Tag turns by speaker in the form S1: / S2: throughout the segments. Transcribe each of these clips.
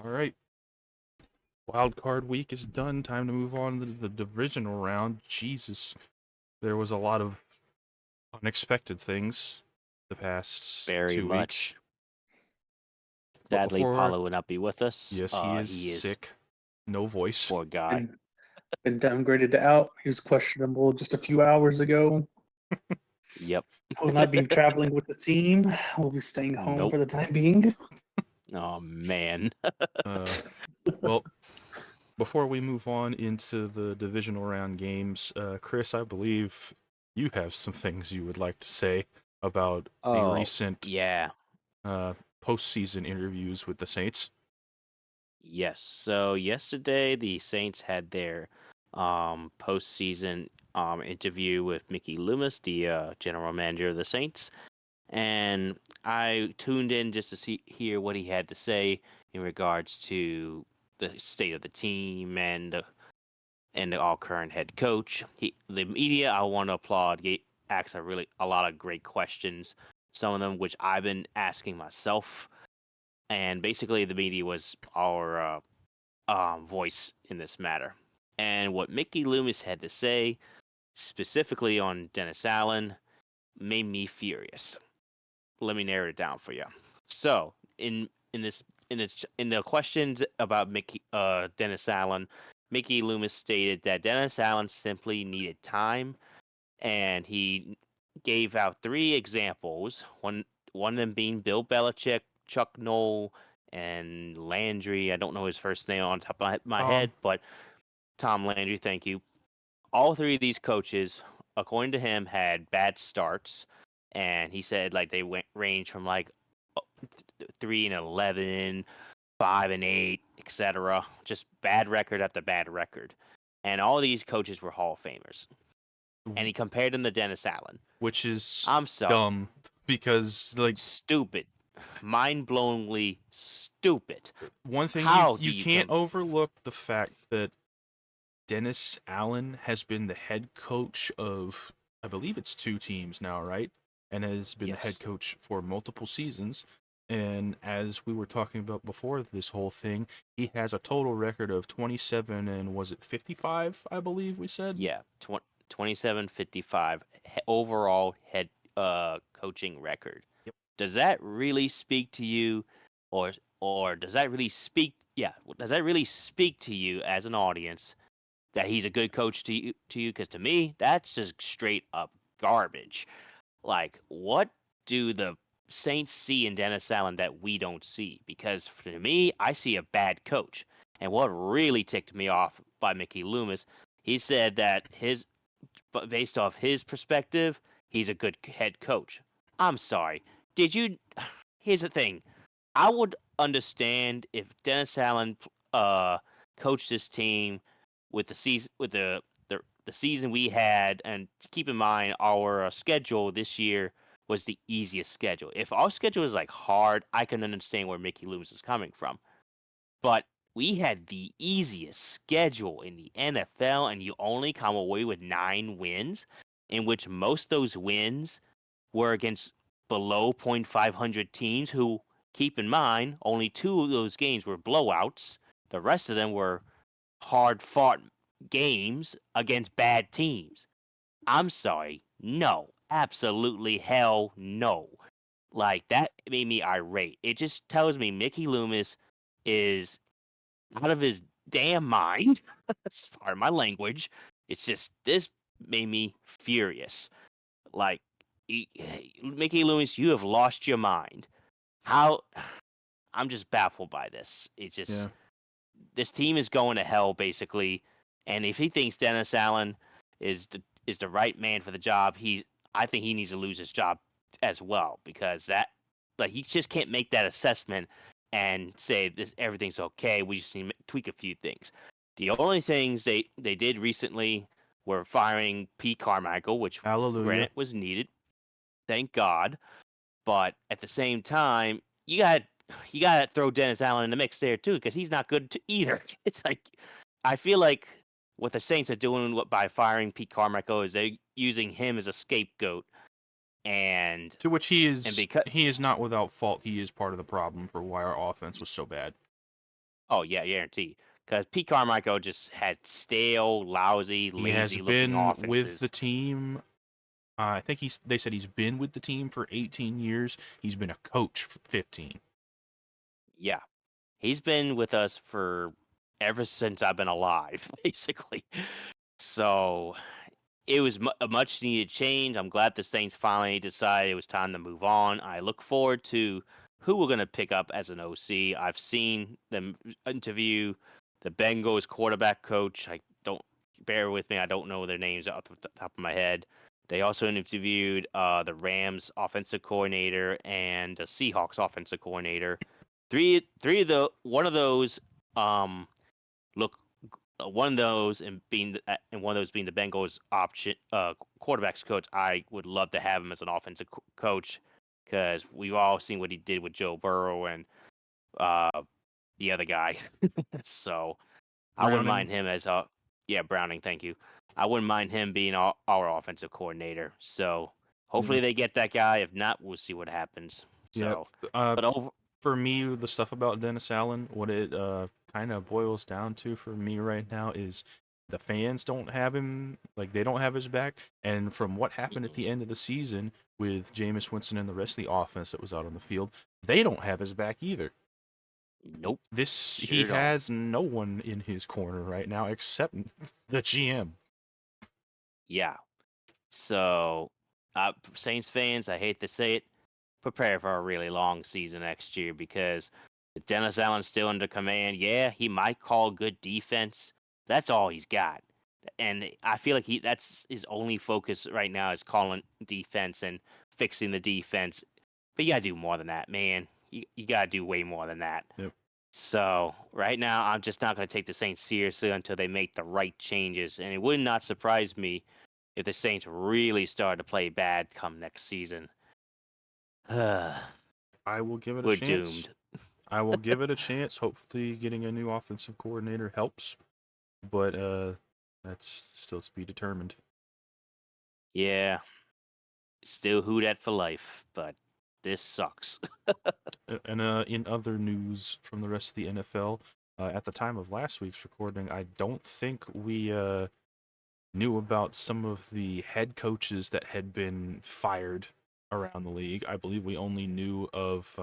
S1: All right. Wild card week is done. Time to move on to the divisional round. Jesus, there was a lot of unexpected things the past
S2: Very
S1: 2 weeks.
S2: much.
S1: But
S2: Sadly,
S1: before,
S2: Paulo will not be with us.
S1: yes, he is
S2: He is
S1: sick, no voice.
S2: poor guy.
S3: been been downgraded to out. He was questionable just a few hours ago.
S2: Yep.
S3: Will not be traveling with the team. Will be staying home
S2: Nope.
S3: for the time being.
S2: Oh man.
S1: Uh, well, before we move on into the divisional round games, Chris, I believe you have some things you would like to say about the
S2: Oh
S1: recent
S2: yeah.
S1: uh, postseason interviews with the Saints.
S2: Yes. So yesterday the Saints had their postseason interview with Mickey Loomis, the general manager of the Saints, and I tuned in just to hear what he had to say in regards to the state of the team and the all current head coach. The media, I want to applaud. He asks a lot of great questions. Some of them which I've been asking myself, and basically the media was our voice in this matter. And what Mickey Loomis had to say, specifically on Dennis Allen, made me furious. Let me narrow it down for you. So in this in the questions about Dennis Allen, Mickey Loomis stated that Dennis Allen simply needed time, and he gave out three examples. One of them being Bill Belichick, Chuck Noll, and Landry. I don't know his first name on top of my
S1: Tom,
S2: head, but Tom Landry. Thank you. All three of these coaches, according to him, had bad starts, and he said like they went range from like 3-11, 5-8, etc. Just bad record after bad record, and all these coaches were Hall of Famers. And he compared them to Dennis Allen.
S1: which is
S2: I'm sorry,
S1: dumb because like
S2: stupid, mind-blowingly stupid.
S1: one thing you
S2: How do
S1: you
S2: you
S1: can't overlook the fact that Dennis Allen has been the head coach of, I believe it's 2 teams now, right? And has been the head
S2: Yes,
S1: coach for multiple seasons. And as we were talking about before this whole thing, he has a total record of 27 and was it 55, I believe we said?
S2: yeah, 27-55 overall head coaching record.
S1: Yep.
S2: Does that really speak to you, or does that really speak? Yeah, does that really speak to you as an audience that he's a good coach to you? Because to me, that's just straight up garbage. Like, what do the Saints see in Dennis Allen that we don't see? Because to me, I see a bad coach. And what really ticked me off by Mickey Loomis, he said that but based off his perspective, he's a good head coach. I'm sorry. Did you? Here's the thing. I would understand if Dennis Allen coached this team with the season we had, and keep in mind our schedule this year was the easiest schedule. If our schedule is like hard, I can understand where Mickey Loomis is coming from. But we had the easiest schedule in the NFL, and you only come away with 9 wins, in which most of those wins were against below .500 teams who, keep in mind, only 2 of those games were blowouts. The rest of them were hard fought games against bad teams. I'm sorry. No. Absolutely hell no. Like, that made me irate. It just tells me Mickey Loomis is out of his damn mind. Pardon my language. It's just, this made me furious. Like, Mickey Loomis, you have lost your mind. How? I'm just baffled by this. It's
S1: Yeah.
S2: just, this team is going to hell basically, and if he thinks Dennis Allen is the right man for the job, I think he needs to lose his job as well, because that, like, he just can't make that assessment and say this everything's okay. We just need to tweak a few things. The only things they did recently were firing Pete Carmichael, which
S1: Hallelujah.
S2: granted was needed, thank God. But at the same time, you got to throw Dennis Allen in the mix there too, because he's not good either. It's like, I feel like what the Saints are doing by firing Pete Carmichael is they're using him as a scapegoat, and
S1: To which
S2: because
S1: he is not without fault. He is part of the problem for why our offense was so bad.
S2: Oh yeah, guarantee. Because Pete Carmichael just had stale, lousy,
S1: He has
S2: lazy-looking
S1: been with the
S2: offenses.
S1: team. I think they said he's been with the team for 18 years. He's been a coach for 15.
S2: Yeah, he's been with us for ever since I've been alive, basically. So it was a much needed change. I'm glad the Saints finally decided it was time to move on. I look forward to who we're going to pick up as an OC. I've seen them interview the Bengals quarterback coach. I don't bear with me. I don't know their names off the top of my head. They also interviewed the Rams offensive coordinator and the Seahawks offensive coordinator. Three of the one of those look one of those and one of those being the Bengals option quarterbacks coach. I would love to have him as an offensive coach because we've all seen what he did with Joe Burrow and uh, the other guy. So I wouldn't
S1: Browning.
S2: mind him as Browning. Thank you. I wouldn't mind him being our offensive coordinator. So hopefully they get that guy. If not, we'll see what happens.
S1: Yeah.
S2: So, but
S1: For me, the stuff about Dennis Allen, what it kind of boils down to for me right now is the fans don't have him, like they don't have his back. And from what happened at the end of the season with Jameis Winston and the rest of the offense that was out on the field, they don't have his back either.
S2: nope.
S1: He
S2: Sure don't.
S1: has no one in his corner right now except the GM.
S2: Yeah. So, Saints fans, I hate to say it, prepare for a really long season next year because if Dennis Allen's still under command, yeah, he might call good defense. That's all he's got. And I feel like that's his only focus right now is calling defense and fixing the defense. But you gotta do more than that, man. You gotta do way more than that.
S1: Yep.
S2: So right now, I'm just not gonna take the Saints seriously until they make the right changes. And it would not surprise me if the Saints really start to play bad come next season. We're
S1: I will give it a chance.
S2: doomed.
S1: I will give it a chance. Hopefully, getting a new offensive coordinator helps, but that's still to be determined.
S2: Yeah, still who that for life, but this sucks.
S1: And in other news from the rest of the NFL, at the time of last week's recording, I don't think we knew about some of the head coaches that had been fired around the league. I believe we only knew of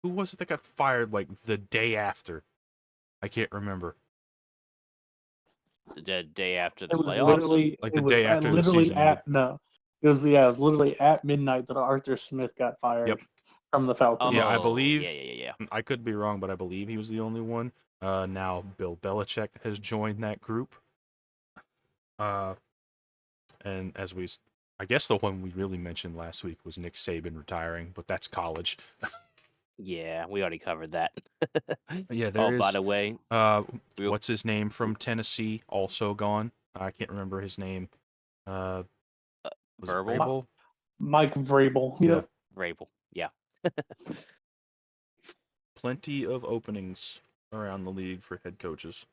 S1: who was it that got fired like the day after. I can't remember.
S2: The day after the
S3: It was
S2: playoffs.
S3: literally
S1: Like
S3: it
S1: the
S3: was
S1: day after the
S3: literally
S1: season ended.
S3: at no. It was literally at midnight that Arthur Smith got fired
S1: Yep.
S3: from the Falcons.
S1: Yeah, I
S2: Oh,
S1: believe.
S2: yeah.
S1: I could be wrong, but I believe he was the only one. Now Bill Belichick has joined that group. And I guess the one we really mentioned last week was Nick Saban retiring, but that's college.
S2: Yeah, we already covered that.
S1: Yeah,
S2: Oh,
S1: there
S2: by
S1: is.
S2: the way, real
S1: What's his name from Tennessee? Also gone. I can't remember his name. Was it
S2: Verbal,
S1: Vrabel?
S3: Mike Vrabel.
S1: Yeah.
S3: Yep.
S2: Vrabel. Yeah.
S1: Plenty of openings around the league for head coaches.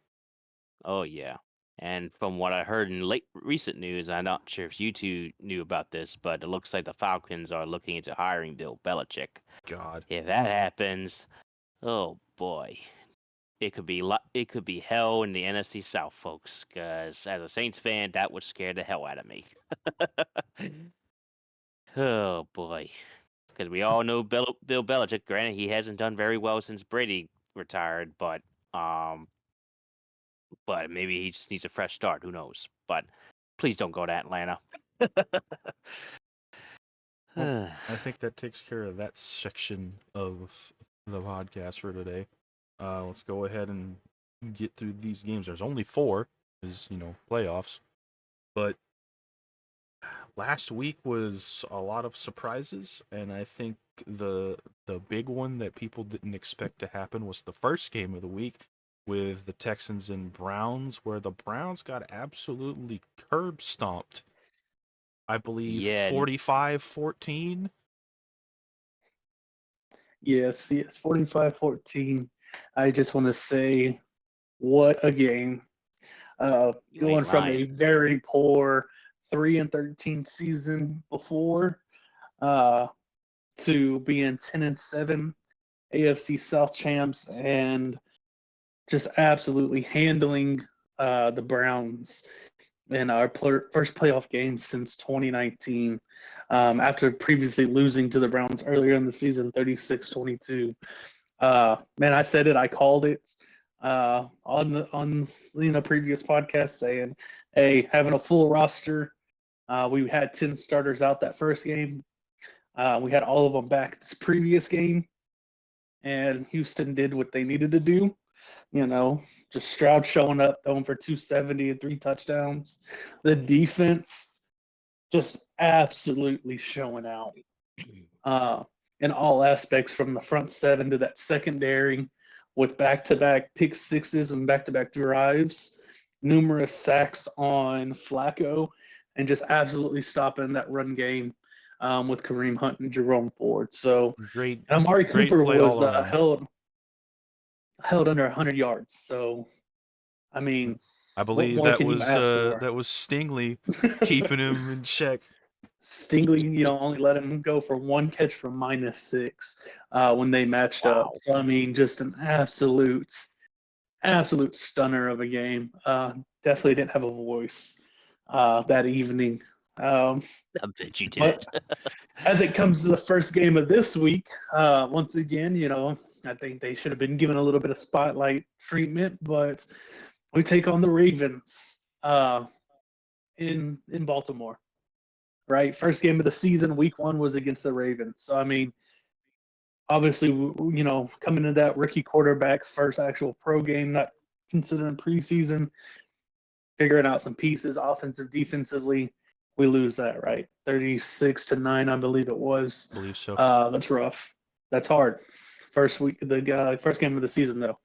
S2: Oh yeah. And from what I heard in recent news, I'm not sure if you two knew about this, but it looks like the Falcons are looking into hiring Bill Belichick.
S1: God.
S2: If that happens, oh boy, it could be hell in the NFC South, folks. Because as a Saints fan, that would scare the hell out of me. Oh boy, because we all know Bill Belichick. Granted, he hasn't done very well since Brady retired, um, but maybe he just needs a fresh start. Who knows? But please don't go to Atlanta.
S1: Well, I think that takes care of that section of the podcast for today. Let's go ahead and get through these games. There's only 4, is playoffs, but last week was a lot of surprises, and I think the big one that people didn't expect to happen was the first game of the week with the Texans and Browns, where the Browns got absolutely curb stomped. I believe
S2: Yeah,
S1: 45-14.
S3: Yes, 45-14. I just want to say, what a game.
S2: you
S3: Going
S2: ain't
S3: from
S2: lying.
S3: a very poor 3-13 season before uh, to being 10-7 AFC South champs and just absolutely handling the Browns in our first playoff game since 2019, after previously losing to the Browns earlier in the season, 36-22. Man, I said it. I called it on the previous podcast, saying, "Hey, having a full roster. We had 10 starters out that first game. We had all of them back this previous game, and Houston did what they needed to do. Just Stroud showing up, throwing for 270 and 3 touchdowns. The defense just absolutely showing out in all aspects, from the front seven to that secondary, with back-to-back pick sixes and back-to-back drives, numerous sacks on Flacco, and just absolutely stopping that run game with Kareem Hunt and Jerome Ford. So
S1: Great,
S3: Amari
S1: great
S3: Cooper
S1: play
S3: was
S1: all around.
S3: held under 100 yards. So, I mean,
S1: I
S3: what
S1: believe
S3: more can you ask for?
S1: that was Stingley keeping him in check.
S3: Stingley, only let him go for 1 catch for -6 when they matched up.
S2: Wow.
S3: So, I mean, just an absolute stunner of a game. Definitely didn't have a voice that evening.
S2: I bet you
S3: But
S2: did.
S3: as it comes to the first game of this week, once again, I think they should have been given a little bit of spotlight treatment, but we take on the Ravens in Baltimore. Right, first game of the season, week 1 was against the Ravens. So I mean, obviously, coming into that rookie quarterback first actual pro game, not considering preseason, figuring out some pieces, offensive, defensively, we lose that, right? 36-9, I believe it was.
S1: I believe so.
S3: That's rough. That's hard. First game of the season, though.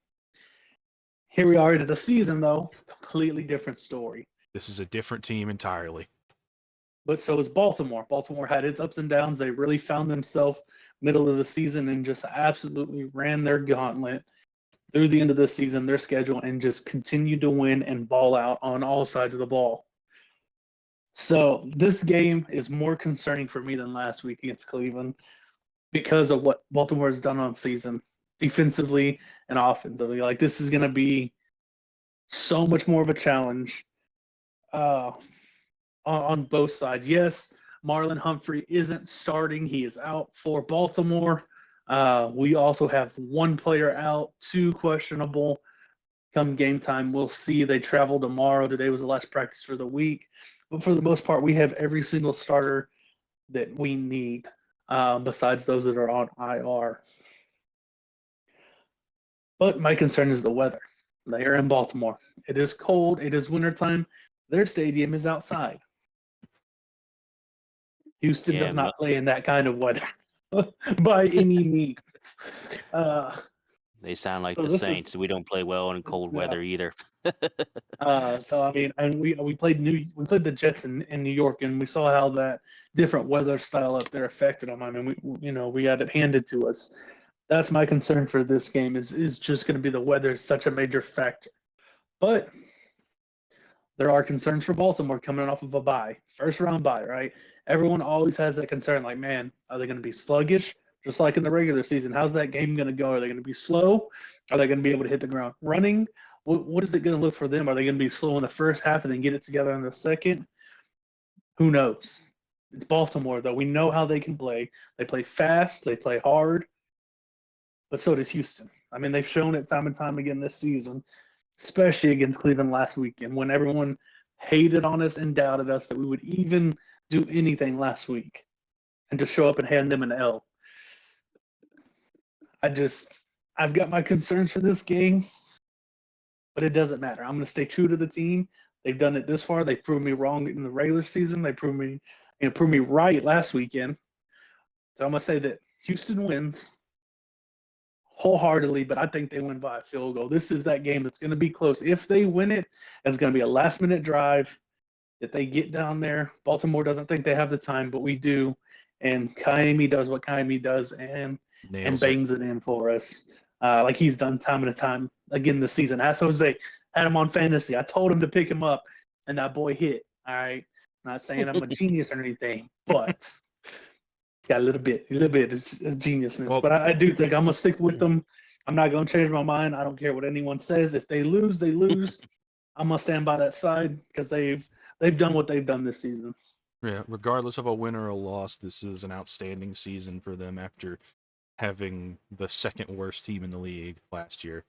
S3: Here we are into the season, though. Completely different story.
S1: This is a different team entirely.
S3: But so is Baltimore. Baltimore had its ups and downs. They really found themselves middle of the season and just absolutely ran their gauntlet through the end of the season, their schedule, and just continued to win and ball out on all sides of the ball. So this game is more concerning for me than last week against Cleveland because of what Baltimore has done on season, defensively and offensively. Like, this is going to be so much more of a challenge on both sides. Yes, Marlon Humphrey isn't starting. He is out for Baltimore. We also have 1 player out, 2 questionable. Come game time, we'll see. They travel tomorrow. Today was the last practice for the week. But for the most part, we have every single starter that we need, besides those that are on IR. But my concern is the weather. They are in Baltimore. It is cold. It is wintertime. Their stadium is outside. Houston does not play in that kind of weather by any means.
S2: They sound like
S3: So
S2: the
S3: this
S2: Saints. We don't play well in cold weather either.
S3: So I mean, and we played the Jets in New York, and we saw how that different weather style up there affected them. I mean, we had it handed to us. That's my concern for this game is just going to be the weather is such a major factor. But there are concerns for Baltimore coming off of a bye, first round bye, right? Everyone always has that concern, like, man, are they going to be sluggish? Just like in the regular season, how's that game going to go? Are they going to be slow? Are they going to be able to hit the ground running? What is it going to look for them? Are they going to be slow in the first half and then get it together in the second? Who knows? It's Baltimore, though. We know how they can play. They play fast. They play hard. But so does Houston. I mean, they've shown it time and time again this season, especially against Cleveland last weekend when everyone hated on us and doubted us that we would even do anything last week and to show up and hand them an L. I've got my concerns for this game, but it doesn't matter. I'm going to stay true to the team. They've done it this far. They proved me wrong in the regular season. They proved me right last weekend. So I'm going to say that Houston wins wholeheartedly, but I think they win by a field goal. This is that game that's going to be close. If they win it, it's going to be a last-minute drive that they get down there. Baltimore doesn't think they have the time, but we do. And Kaimi does what Kaimi does and bangs it in for us, like he's done time and time again this season. As Jose had him on fantasy, I told him to pick him up, and that boy hit. All right, not saying I'm a genius or anything, but got a little bit of geniusness.
S1: Well-
S3: but I do think I'm gonna stick with them. I'm not gonna change my mind. I don't care what anyone says. If they lose, they lose. I'm gonna stand by that side because they've done what they've done this season.
S1: Yeah, regardless of a win or a loss, this is an outstanding season for them after having the second worst team in the league last year.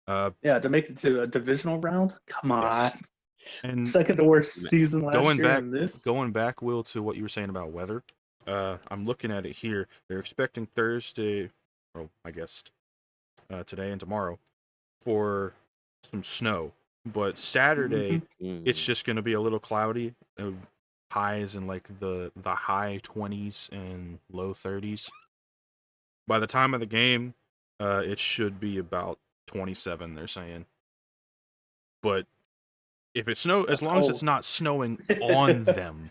S3: Yeah, to make it to a divisional round, come on.
S1: And
S3: Second to worst season last
S1: going
S3: year
S1: back,
S3: in this.
S1: going back, Will, to what you were saying about weather. I'm looking at it here. They're expecting Thursday, or I guess today and tomorrow, for some snow. But Saturday, it's just going to be a little cloudy. Highs in like the high 20s and low 30s. By the time of the game, it should be about 27. They're saying, but if it snows, as
S3: That's
S1: long as it's
S3: cold.
S1: not snowing on them,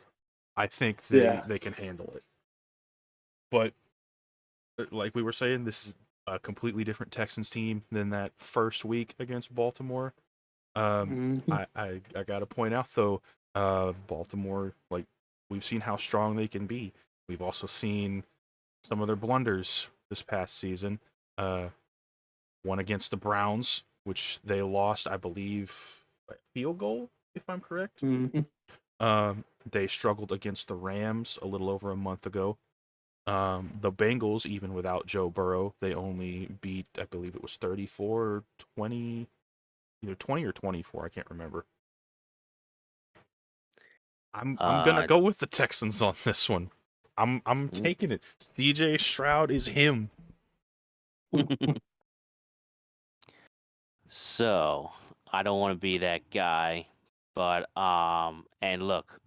S1: I think they can handle it. But like we were saying, this is a completely different Texans team than that first week against Baltimore.
S3: Mhm.
S1: I got to point out though, Baltimore, like we've seen how strong they can be. We've also seen some of their blunders this past season. One against the Browns, which they lost, I believe, by a field goal, if I'm correct.
S3: Mhm.
S1: They struggled against the Rams a little over a month ago. The Bengals, even without Joe Burrow, they only beat, I believe it was 34-20, either 20 or 24, I can't remember. I'm gonna go with the Texans on this one. I'm taking it. CJ Stroud is him.
S2: So I don't want to be that guy, but and look,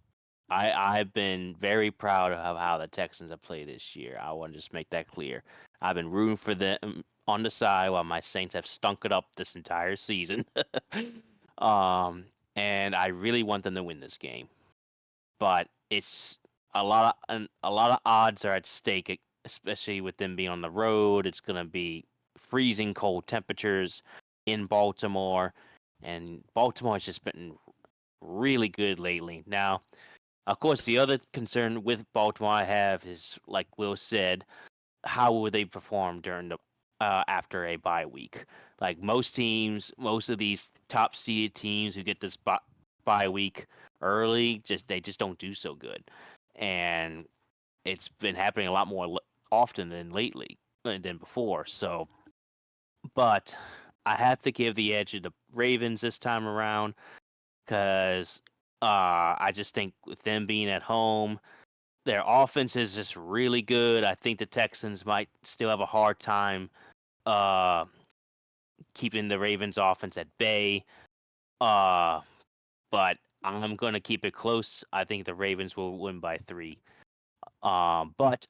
S2: I've been very proud of how the Texans have played this year. I want to just make that clear. I've been rooting for them on the side while my Saints have stunk it up this entire season. And I really want them to win this game, but it's a lot of odds are at stake, especially with them being on the road. It's gonna be freezing cold temperatures in Baltimore, and Baltimore has just been really good lately. Now, of course, the other concern with Baltimore I have is, like Will said, how will they perform during the after a bye week? Like most teams, most of these top seeded teams who get this bye week early, they just don't do so good, and it's been happening a lot more often than lately than before. So, but I have to give the edge to the Ravens this time around because I just think with them being at home, their offense is just really good. I think the Texans might still have a hard time uh, keeping the Ravens offense at bay. Uh, but I'm going to keep it close. I think the Ravens will win by 3. But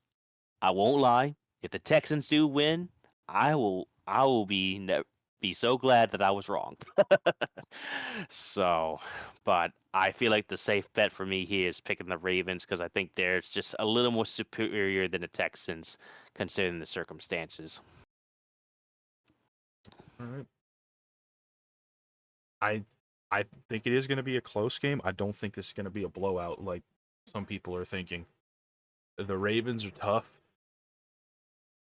S2: I won't lie. If the Texans do win, I will be so glad that I was wrong. So, but I feel like the safe bet for me here is picking the Ravens because I think they're just a little more superior than the Texans considering the circumstances.
S1: All right. I think it is going to be a close game. I don't think this is going to be a blowout like some people are thinking. The Ravens are tough,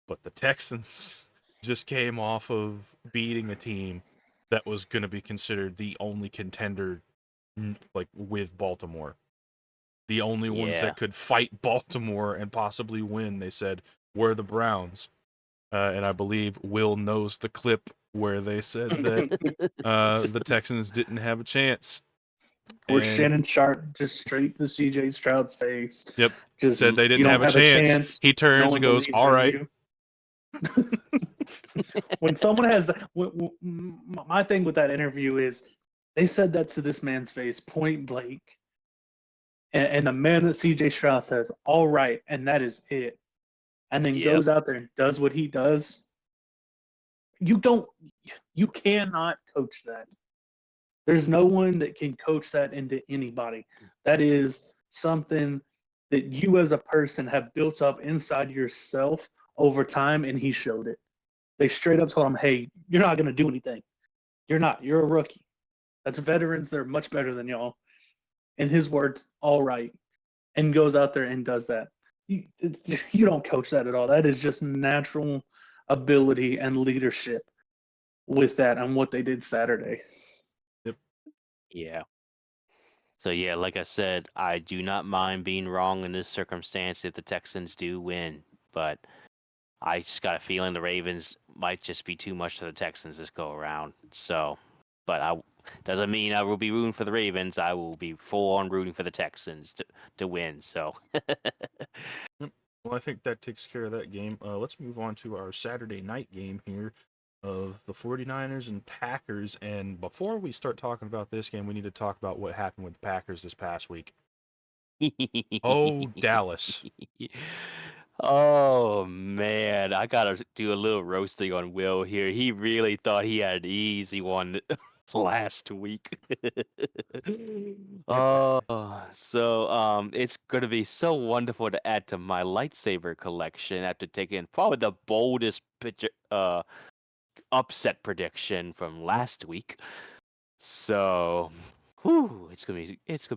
S1: but the Texans just came off of beating a team that was going to be considered the only contender, like with Baltimore. The only ones
S2: Yeah.
S1: that could fight Baltimore and possibly win, they said, were the Browns. And I believe Will knows the clip where they said that the Texans didn't have a chance.
S3: Where
S1: And
S3: Shannon Sharp just straight to CJ Stroud's face.
S1: yep,
S3: Just
S1: said they
S3: you
S1: didn't
S3: don't
S1: have a chance. He
S3: No
S1: turns
S3: one
S1: and goes,
S3: believes
S1: "All
S3: in
S1: right."
S3: you. When someone has my thing with that interview is they said that to this man's face point blank, and the man that CJ Stroud says, "All right," and that is it, and then
S2: Yep.
S3: goes out there and does what he does. You cannot coach that. There's no one that can coach that into anybody. That is something that you as a person have built up inside yourself over time, and he showed it. They straight up told him, "Hey, you're not going to do anything. You're not. You're a rookie. That's veterans. They're much better than y'all." In his words, all right, and goes out there and does that. You don't coach that at all. That is just natural ability and leadership with that and what they did Saturday.
S2: Yeah. So yeah, like I said, I do not mind being wrong in this circumstance if the Texans do win, but I just got a feeling the Ravens might just be too much to the Texans this go around. So, but I doesn't mean I will be rooting for the Ravens. I will be full on rooting for the Texans to win. So,
S1: Well, I think that takes care of that game. Let's move on to our Saturday night game here of the 49ers and Packers. And before we start talking about this game, we need to talk about what happened with the Packers this past week. Oh, Dallas.
S2: Oh man, I gotta do a little roasting on Will here. He really thought he had an easy one last week. It's gonna be so wonderful to add to my lightsaber collection after taking probably the boldest upset prediction from last week. So, whew, it's gonna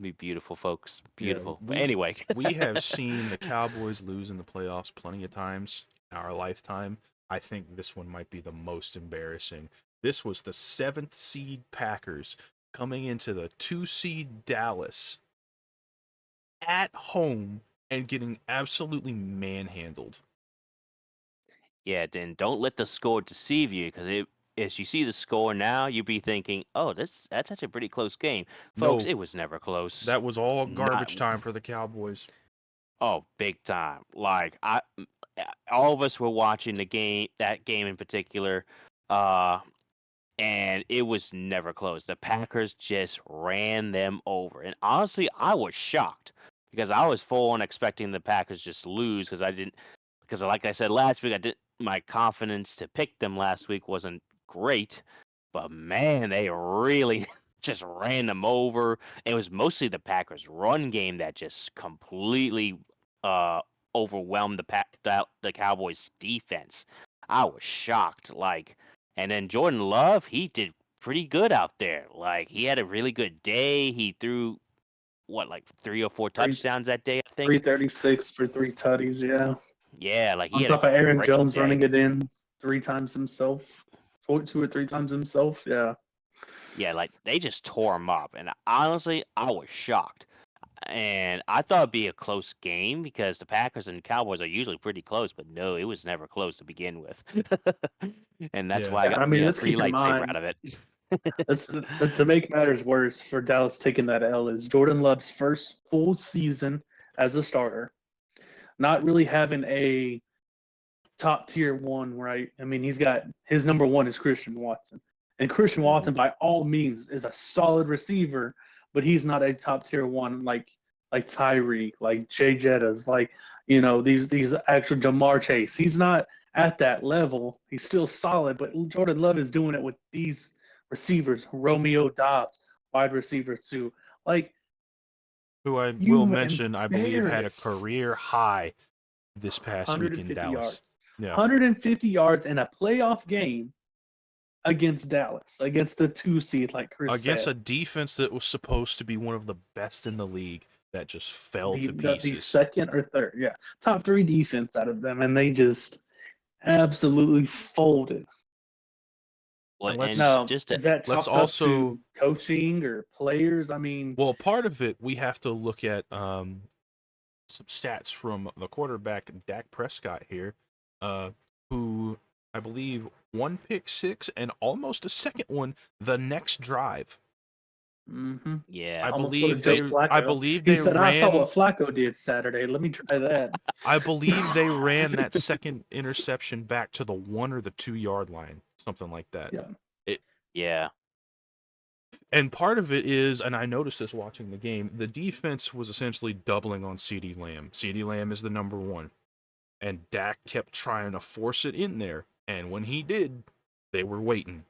S2: be beautiful, folks.
S1: Yeah,
S2: Beautiful. But anyway,
S1: we have seen the Cowboys lose in the playoffs plenty of times in our lifetime. I think this one might be the most embarrassing. This was the 7th seed Packers coming into the 2 seed Dallas at home and getting absolutely manhandled.
S2: yeah, then don't let the score deceive you, because as you see the score now, you'll be thinking, "Oh, that's such a pretty close game, folks."
S1: No,
S2: It was never close.
S1: that was all
S2: Not
S1: garbage time for the Cowboys.
S2: Oh, big time. Like all of us were watching that game in particular, uh, and it was never close. The Packers just ran them over, and honestly, I was shocked because I was full on expecting the Packers just lose because like I said last week, my confidence to pick them last week wasn't great, but man, they really just ran them over. It was mostly the Packers' run game that just completely uh, overwhelmed the Cowboys' defense. I was shocked, and then Jordan Love, he did pretty good out there. Like he had a really good day. He threw like 3 or 4
S3: Three
S2: touchdowns that day, I think.
S3: 336 for 3 tutties, yeah.
S2: Yeah, like he
S3: On
S2: had a
S3: top of Aaron
S2: great
S3: Jones
S2: day.
S3: running it in 3 times himself, 2 or 3 times himself. Yeah.
S2: Yeah, like they just tore him up, and honestly, I was shocked. And I thought it'd be a close game because the Packers and Cowboys are usually pretty close, but no, it was never close to begin with. And that's
S1: Yeah.
S2: why I got
S3: I
S2: me
S3: mean,
S2: a
S3: let's
S2: free
S3: keep in
S2: lightsaber
S3: mind,
S2: out of it.
S3: to make matters worse for Dallas taking that L is Jordan Love's first full season as a starter, not really having a top tier one, right? I mean, he's got his number one is Christian Watson. And Christian
S2: Mhm.
S3: Watson, by all means, is a solid receiver, but he's not a top tier one like Tyreek, like Jay Jettas, like these actual Jamar Chase. He's not at that level. He's still solid, but Jordan Love is doing it with these receivers, Romeo Dobbs, wide receiver too. Like
S1: Who I will
S3: you
S1: mention, I believe, had a
S3: embarrassed
S1: career high this past week in
S3: 150
S1: Dallas.
S3: yards.
S1: Yeah.
S3: 150 yards in a playoff game against Dallas, against the 2 seed, like Chris
S1: Against
S3: said.
S1: a defense that was supposed to be one of the best in the league that just fell to
S3: The
S1: pieces.
S3: second or third, yeah, top 3 defense out of them, and they just absolutely folded.
S2: Well,
S1: And
S2: and
S3: Now,
S2: just
S3: is that
S1: let's
S3: chalked up
S1: also
S3: to coaching or players? I mean,
S1: well, part of it we have to look at some stats from the quarterback Dak Prescott here, who I believe 1 pick 6 and almost a second one the next drive.
S2: yeah,
S1: I
S3: almost put it
S1: believe
S3: to
S1: they
S3: Flacco. He
S1: they
S3: said, "I saw
S1: ran
S3: what Flacco did Saturday. Let me try that."
S1: I believe they ran that second interception back to the 1 or the 2 yard line, something like that.
S3: Yeah.
S2: yeah,
S1: And part of it is, and I noticed this watching the game, the defense was essentially doubling on CeeDee Lamb. CeeDee Lamb is the number 1. And Dak kept trying to force it in there. And when he did, they were waiting.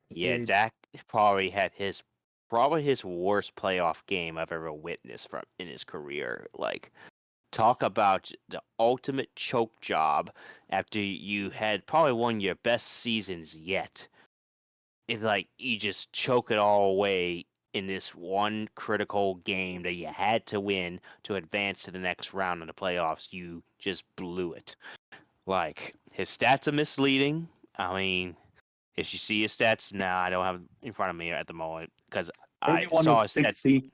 S2: yeah. Dak probably had his worst playoff game I've ever witnessed from in his career. Like, talk about the ultimate choke job after you had probably one of your best seasons yet. It's like you just choke it all away in this one critical game that you had to win to advance to the next round of the playoffs, you just blew it. Like, his stats are misleading. I mean, if you see his stats, now I don't have them in front of me at the moment because I
S3: 31
S2: saw
S3: of
S2: his stats.
S3: 60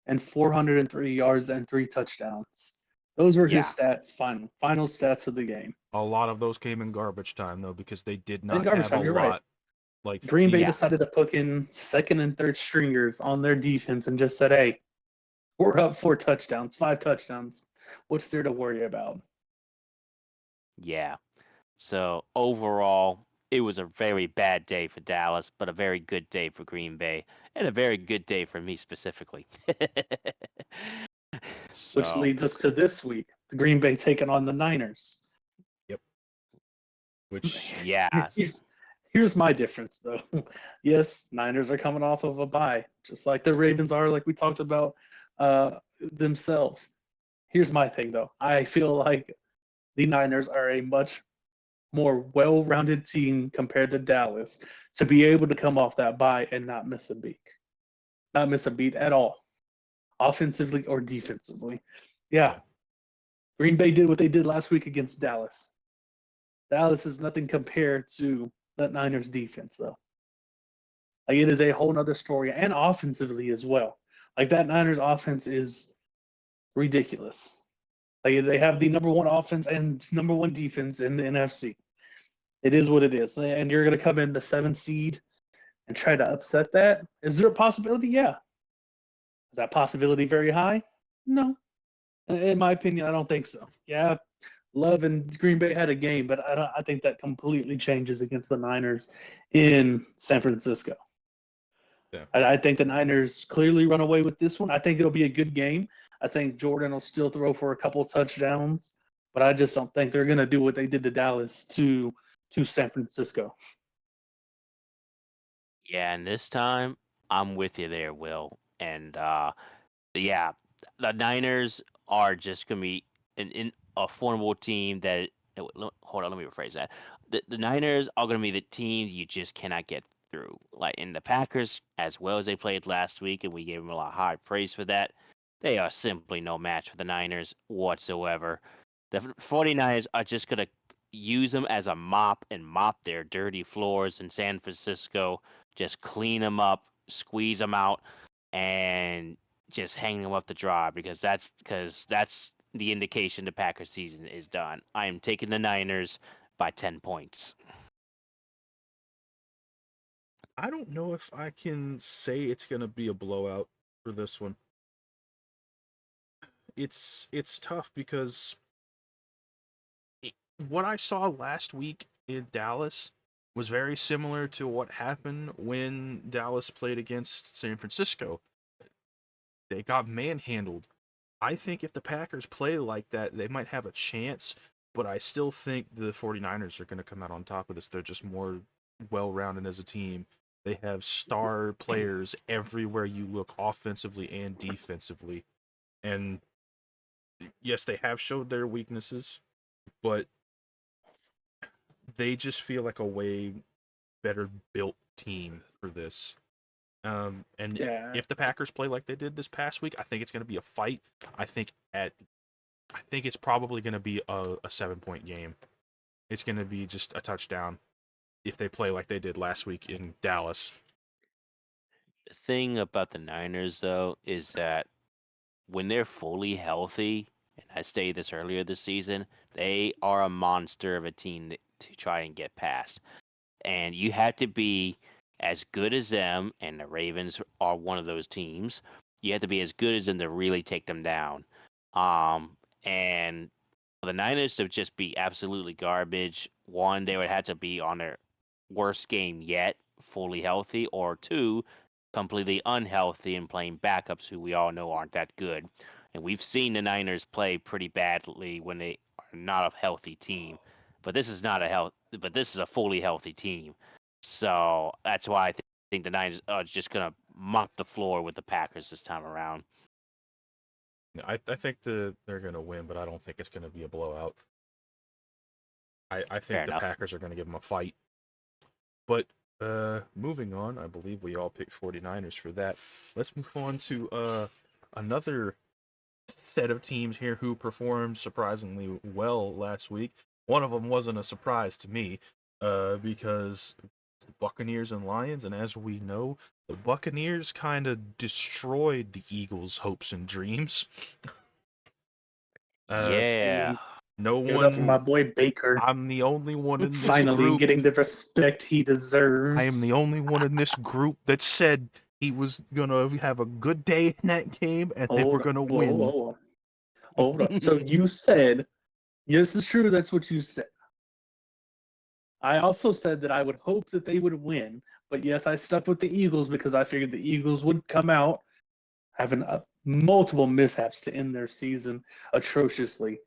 S3: and 403 yards and 3 touchdowns. Those were his
S2: Yeah,
S3: stats, final stats of the game.
S1: A lot of those came in garbage time though, because they did
S3: In
S1: not
S3: garbage
S1: have a
S3: time, you're right.
S1: lot. Like
S3: Green Bay
S2: Yeah.
S3: decided to put in second and third stringers on their defense and just said, hey, we're up 4 touchdowns, 5 touchdowns. What's there to worry about?
S2: yeah. So overall, it was a very bad day for Dallas, but a very good day for Green Bay, and a very good day for me specifically.
S3: Which
S2: So
S3: leads us to this week, the Green Bay taking on the Niners.
S1: Yep. Which
S2: yeah,
S3: Here's my difference, though. Yes, Niners are coming off of a bye, just like the Ravens are, like we talked about themselves. Here's my thing, though. I feel like the Niners are a much more well-rounded team compared to Dallas to be able to come off that bye and not miss a beat at all, offensively or defensively. Yeah, Green Bay did what they did last week against Dallas. Dallas is nothing compared to that Niners defense, though. Like, it is a whole nother story, and offensively as well. Like, that Niners offense is ridiculous. Like, they have the number one offense and number one defense in the NFC. It is what it is, and you're going to come in the 7th seed and try to upset that. Is there a possibility? Yeah. Is that possibility very high? No. In my opinion, I don't think so. Yeah, Love and Green Bay had a game, but I think that completely changes against the Niners in San Francisco.
S1: yeah.
S3: I think the Niners clearly run away with this one. I think it'll be a good game. I think Jordan will still throw for a couple touchdowns, but I just don't think they're going to do what they did to Dallas to San Francisco.
S2: yeah, and this time I'm with you there, Will. And yeah, the Niners are just gonna be a formidable team that. Hold on, let me rephrase that. The Niners are gonna be the team you just cannot get through. Like in the Packers, as well as they played last week, and we gave them a lot of high praise for that. They are simply no match for the Niners whatsoever. The 49ers are just gonna use them as a mop and mop their dirty floors in San Francisco. Just clean them up, squeeze them out, and just hang them up to dry because that's the indication the Packers season is done. I am taking the Niners by 10 points.
S1: I don't know if I can say it's gonna be a blowout for this one. It's tough because what I saw last week in Dallas was very similar to what happened when Dallas played against San Francisco. They got manhandled. I think if the Packers play like that, they might have a chance, but I still think the 49ers are going to come out on top of this. They're just more well-rounded as a team. They have star players everywhere you look, offensively and defensively. And yes, they have showed their weaknesses, but they just feel like a way better built team for this. And
S3: Yeah,
S1: if the Packers play like they did this past week, I think it's going to be a fight. I think it's probably going to be a 7-point game. It's going to be just a touchdown if they play like they did last week in Dallas.
S2: The thing about the Niners, though, is that when they're fully healthy, and I stated this earlier this season, they are a monster of a team to try and get past. And you have to be as good as them, and the Ravens are one of those teams. You have to be as good as them to really take them down. And the Niners to just be absolutely garbage. One, they would have to be on their worst game yet, fully healthy, or two, completely unhealthy and playing backups who we all know aren't that good. And we've seen the Niners play pretty badly when they are not a healthy team. But this is not a health. But this is a fully healthy team. So that's why I think the Niners are just gonna mop the floor with the Packers this time around.
S1: I think they're going to win, but I don't think it's going to be a blowout. I
S2: Fair
S1: think the
S2: enough.
S1: Packers are going to give them a fight. But Moving on, I believe we all picked 49ers for that. Let's move on to another set of teams here who performed surprisingly well last week. One of them wasn't a surprise to me, because the Buccaneers and Lions, and as we know, the Buccaneers kind of destroyed the Eagles' hopes and dreams.
S2: Yeah.
S1: No
S3: Give it up for my
S1: one.
S3: boy Baker.
S1: I'm the only one in this
S3: Finally
S1: group.
S3: getting the respect he deserves.
S1: I am the only one in this group that said he was gonna have a good day in that game and they were gonna win.
S3: Hold up. So you said, yes, it's true. That's what you said. I also said that I would hope that they would win, but yes, I stuck with the Eagles because I figured the Eagles would come out having multiple mishaps to end their season atrociously.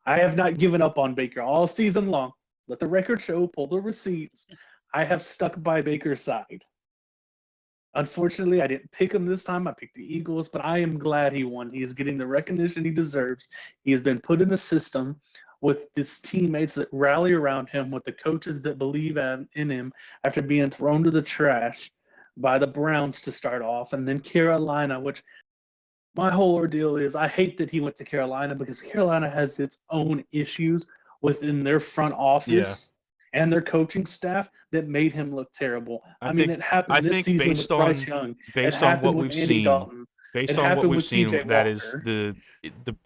S3: I have not given up on Baker all season long. Let the record show, pull the receipts. I have stuck by Baker's side. Unfortunately, I didn't pick him this time. I picked the Eagles, but I am glad he won. He is getting the recognition he deserves. He has been put in a system with his teammates that rally around him, with the coaches that believe in him after being thrown to the trash by the Browns to start off, and then Carolina, which my whole ordeal is I hate that he went to Carolina because Carolina has its own issues within their front office and their coaching staff that made him look terrible. I mean, it
S1: I
S3: happened this
S1: think
S3: season with Bryce Young. It
S1: based on
S3: happened
S1: what
S3: with
S1: we've
S3: Andy
S1: seen,
S3: Dalton. It happened with PJ
S1: that is
S3: Walker.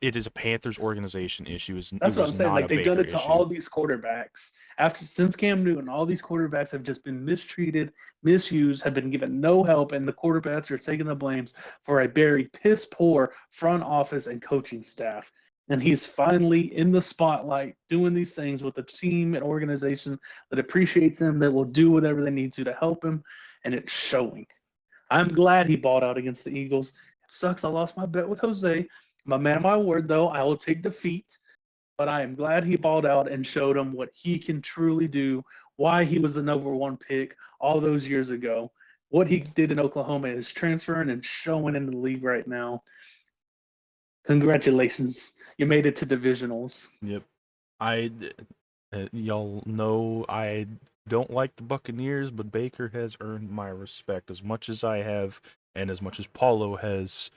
S1: it is a Panthers organization issue. It
S3: That's what I'm
S1: was
S3: saying.
S1: not
S3: Like
S1: a
S3: they've done
S1: Baker
S3: it to
S1: issue.
S3: all these quarterbacks. Since Cam Newton, all these quarterbacks have just been mistreated, misused, have been given no help, and the quarterbacks are taking the blames for a very piss poor front office and coaching staff. And he's finally in the spotlight doing these things with a team and organization that appreciates him, that will do whatever they need to help him, and it's showing. I'm glad he balled out against the Eagles. It sucks I lost my bet with Jose. I'm a man of my word, though. I will take defeat, but I am glad he balled out and showed him what he can truly do, why he was the number one pick all those years ago. What he did in Oklahoma is transferring and showing in the league right now. Congratulations. You made it to divisionals.
S1: Yep. I y'all know I don't like the Buccaneers, but Baker has earned my respect as much as I have, and as much as Paulo has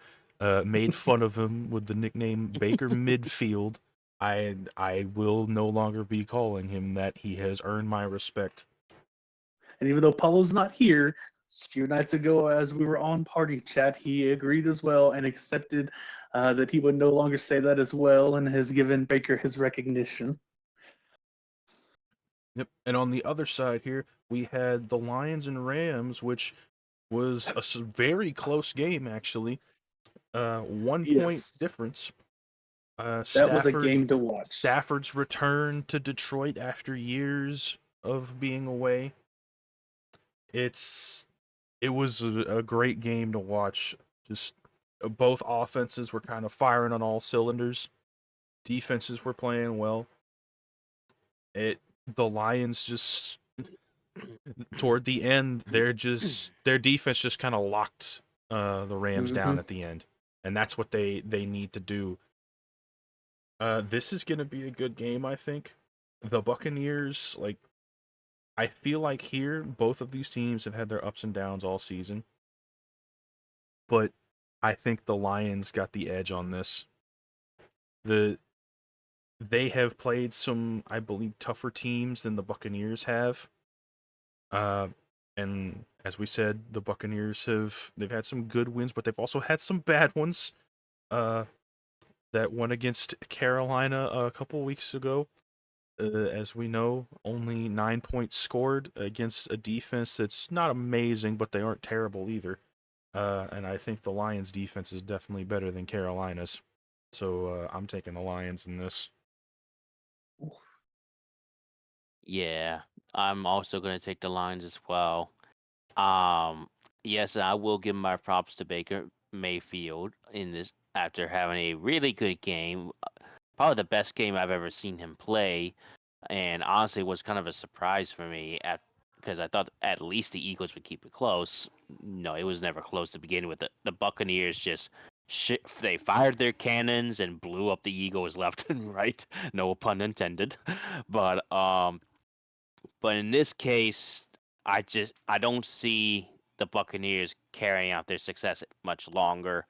S1: made fun of him with the nickname Baker Midfield. I will no longer be calling him that. He has earned my respect.
S3: And even though Paulo's not here, a few nights ago, as we were on party chat, he agreed as well and accepted that he would no longer say that as well, and has given Baker his recognition.
S1: Yep. And on the other side here, we had the Lions and Rams, which was a very close game actually. 1 point
S3: Yes,
S1: difference.
S3: that was a game to watch.
S1: Stafford's return to Detroit after years of being away. It was a great game to watch. Just both offenses were kind of firing on all cylinders. Defenses were playing well. The Lions just toward the end, their defense just kind of locked the Rams down at the end, and that's what they need to do. This is gonna be a good game, I think. The Buccaneers, like, I feel like here both of these teams have had their ups and downs all season, but I think the Lions got the edge on this. They have played some, I believe, tougher teams than the Buccaneers have. Uh, and as we said, the Buccaneers they've had some good wins, but they've also had some bad ones. That one against Carolina a couple weeks ago. As we know, only 9 points scored against a defense that's not amazing, but they aren't terrible either. And I think the Lions' defense is definitely better than Carolina's. So I'm taking the Lions in this.
S2: Yeah, I'm also going to take the Lions as well. Yes, I will give my props to Baker Mayfield in this after having a really good game, probably the best game I've ever seen him play, and honestly was kind of a surprise for me because I thought at least the Eagles would keep it close. No, it was never close to begin with. The Buccaneers just they fired their cannons and blew up the Eagles left and right. No pun intended. But but in this case, I don't see the Buccaneers carrying out their success much longer.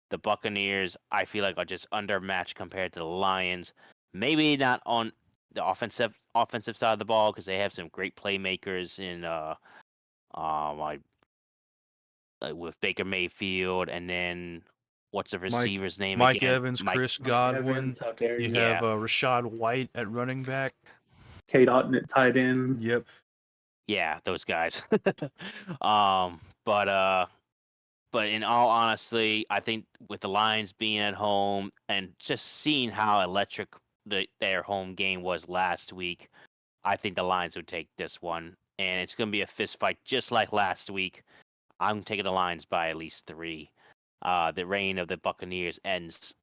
S2: The Buccaneers, I feel like, are just undermatched compared to the Lions. Maybe not on the offensive side of the ball because they have some great playmakers in like with Baker Mayfield, and then what's the
S1: Mike
S2: receiver's name
S1: Mike
S2: again?
S1: Evans,
S2: Mike.
S1: Chris
S3: Mike
S1: Godwin.
S3: Evans, how dare
S1: You
S3: you?
S1: have
S2: Yeah,
S1: Rashad White at running back.
S3: Kate Otten at tight end.
S1: Yep.
S2: yeah, those guys. um, but uh, but in all honesty, I think with the Lions being at home and just seeing how electric their home game was last week, I think the Lions would take this one, and it's going to be a fist fight just like last week. I'm taking the Lions by at least 3. The reign of the Buccaneers ends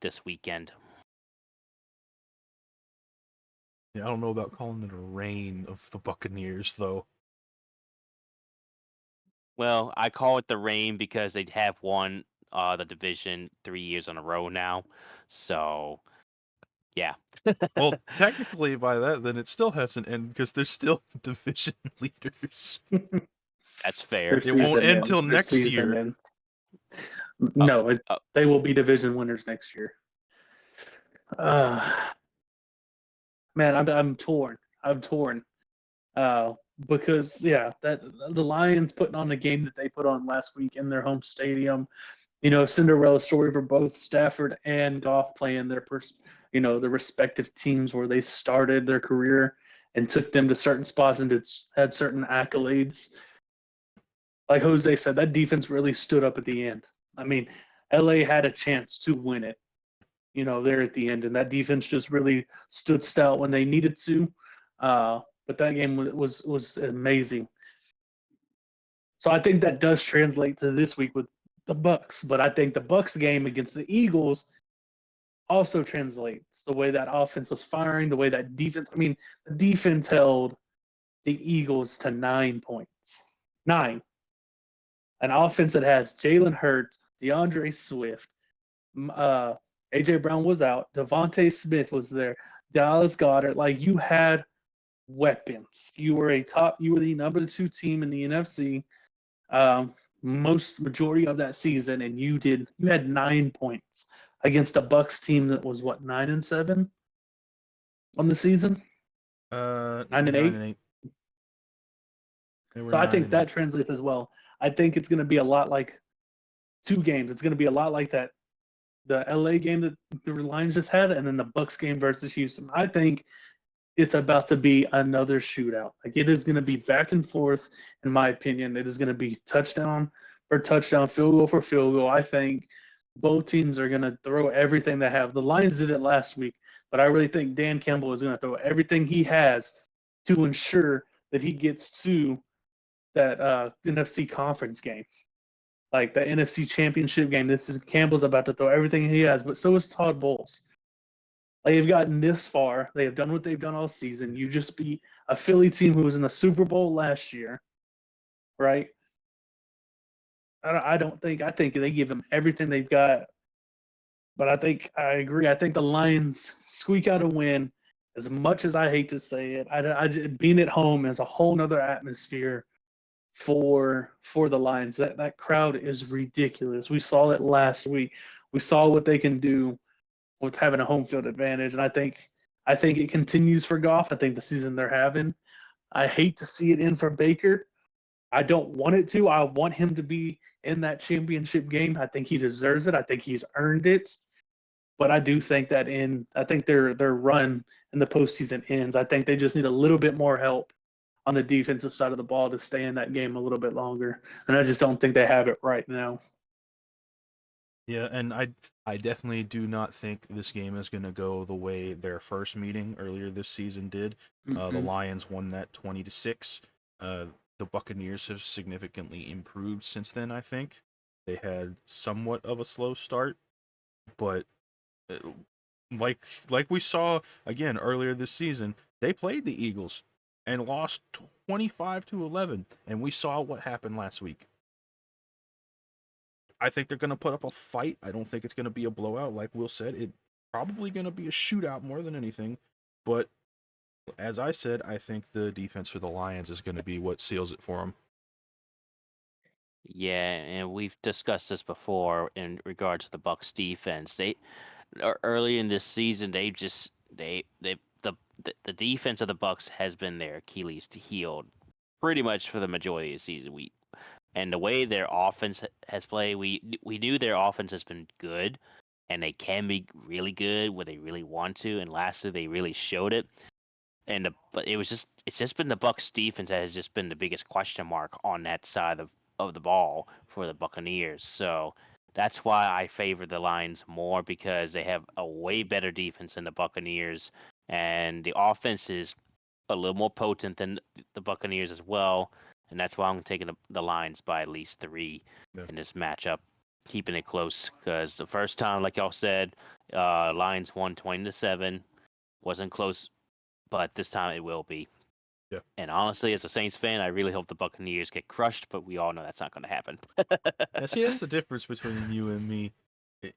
S2: this weekend.
S1: Yeah, I don't know about calling it a reign of the Buccaneers though.
S2: Well, I call it the reign because they have won the division 3 years in a row now. So yeah,
S1: Well, technically by that, then it still hasn't ended because they're still division leaders.
S2: that's
S3: Their
S2: fair.
S1: It won't
S3: season
S1: end
S3: ends.
S1: till
S3: Their
S1: next
S3: season
S1: year.
S3: ends.
S2: Uh,
S3: No,
S2: uh,
S3: they will be division winners next year. Uh, man, I'm torn. I'm torn. Because that the Lions putting on the game that they put on last week in their home stadium, Cinderella story for both Stafford and Goff playing their respective teams where they started their career and took them to certain spots and had certain accolades. Like Jose said, that defense really stood up at the end. I mean, LA had a chance to win it, there at the end, and that defense just really stood stout when they needed to. But that game was amazing. So I think that does translate to this week with the Bucks. But I think the Bucks game against the Eagles also translates the way that offense was firing, the way that defense. I mean, the defense held the Eagles to 9 points. 9. An offense that has Jalen Hurts, DeAndre Swift, uh, AJ Brown was out, Devontae Smith was there, Dallas Goddard. Like you had weapons. You were the number 2 team in the NFC. Most majority of that season, and you had 9 points against a Bucks team that was what 9-7 on the season, 9-8.
S1: 9-8. They were
S3: So I
S1: nine
S3: think
S1: and eight.
S3: that translates as well. I think it's going to be a lot like 2 games. It's going to be a lot like that the LA game that the Lions just had, and then the Bucks game versus Houston. I think it's about to be another shootout. Like it is going to be back and forth. In my opinion, it is going to be touchdown for touchdown, field goal for field goal. I think both teams are going to throw everything they have. The Lions did it last week, but I really think Dan Campbell is going to throw everything he has to ensure that he gets to that NFC conference game, like the NFC championship game. This is Campbell's about to throw everything he has, but so is Todd Bowles. They've gotten this far. They have done what they've done all season. You just beat a Philly team who was in the Super Bowl last year, right? I think they give them everything they've got. But I agree. I think the Lions squeak out a win. As much as I hate to say it, being at home is a whole nother atmosphere for the Lions. That crowd is ridiculous. We saw it last week. We saw what they can do with having a home field advantage, and I think it continues for Goff. I think the season they're having. I hate to see it end for Baker. I don't want it to. I want him to be in that championship game. I think he deserves it. I think he's earned it. But I do think I think their run in the postseason ends. I think they just need a little bit more help on the defensive side of the ball to stay in that game a little bit longer. And I just don't think they have it right now.
S1: Yeah, and I definitely do not think this game is going to go the way their first meeting earlier this season did. The
S3: Mm-hmm.
S1: Lions won that 20-6. The Buccaneers have significantly improved since then. I think they had somewhat of a slow start, but uh, like like we saw again earlier this season, they played the Eagles and lost 25-11, and we saw what happened last week. I think they're going to put up a fight. I don't think it's going to be a blowout. Like Will said, it's probably going to be a shootout more than anything. But As I said, I think the defense for the Lions is going to be what seals it for them.
S2: Yeah, and we've discussed this before in regards to the Bucks defense. Early in this season, the defense of the Bucks has been their Achilles to heel pretty much for the majority of the season. And the way their offense has played, we knew their offense has been good, and they can be really good where they really want to. And lastly, they really showed it. But it's just been the Bucks defense that has just been the biggest question mark on that side of the ball for the Buccaneers. So that's why I favor the Lions more, because they have a way better defense than the Buccaneers, and the offense is a little more potent than the Buccaneers as well. And that's why I'm taking the Lions by at least 3
S1: Yeah.
S2: in this matchup, keeping it close. Because the first time, like y'all said, Lions won 20-7, wasn't close, but this time it will be.
S1: Yeah.
S2: And honestly, as a Saints fan, I really hope the Buccaneers get crushed, but we all know that's not going to happen.
S1: Now, see, that's the difference between you and me.